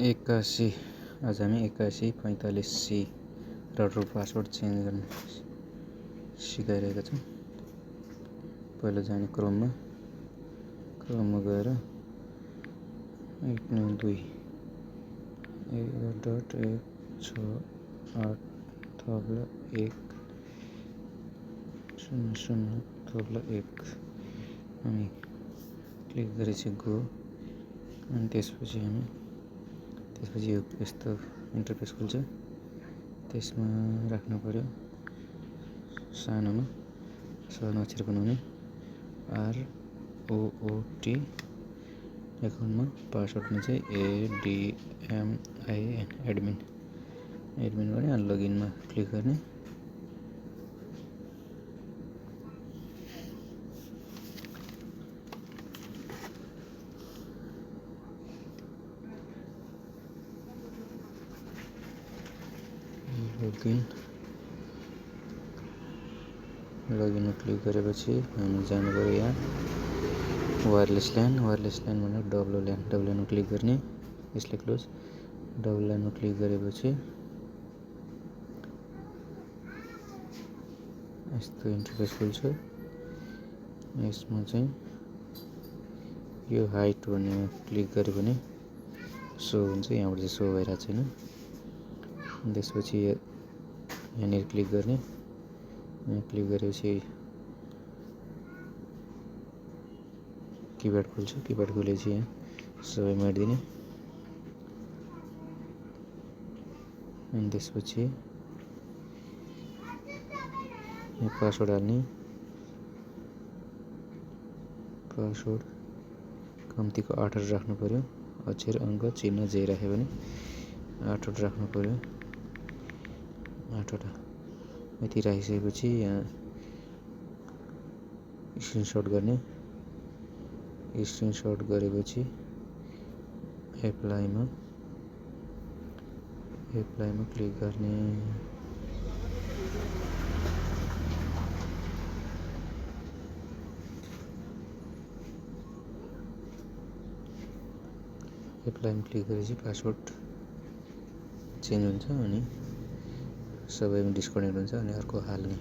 81 आज हामी 8145C router password change गर्न सिकाइरहेका छौँ। पहिला जाने क्रोममा गएर 192.168.100.1 हामी क्लिक गरेपछि गो अनि त्यसपछि यो यस्तो इन्टरफेस खुल्छ। त्यसमा राख्नु पर्यो सानो अक्षर बनाउने ROOT एकाउन्टमा पासवर्डमा चाहिँ ADMIN गर्ने अनि लगइनमा क्लिक गर्ने। लगइनमा क्लिक गरेपछि हामी जानु पर्यो यहाँ वायरलेस ल्यान भनेर डब्लुल्यानमा क्लिक गर्ने। यसले क्लोज डब्लुल्यानमा क्लिक गरेपछि यस्तो इन्टरफेस खुल्छ। यसमा चाहिँ यो हाइट भन्नेमा क्लिक गऱ्यो भने सो हुन्छ, यहाँबाट चाहिँ सो भइरहेको छैन। त्यसपछि यहाँनिर क्लिक गर्ने। यहाँ क्लिक गरेपछि किप्याड खुल्छ। किप्याड खुलेपछि यहाँ सबै मेटिदिने अनि त्यसपछि यहाँ पासवर्ड हाल्ने। पासवर्ड कम्तीको 8 राख्नु पर्यो। अक्षर अङ्क चिन्ह जे राख्यो भने 8 राख्नु पर्यो। 8 यति राखिसकेपछि यहाँ स्क्रिनसट गर्ने। स्क्रिनसट गरेपछि एप्लाईमा क्लिक गर्ने। एप्लाईमा क्लिक गरेपछि पासवर्ड चेन्ज हुन्छ अनि सबैमा डिस्कनेक्ट हुन्छ अनि अर्को हाल्ने।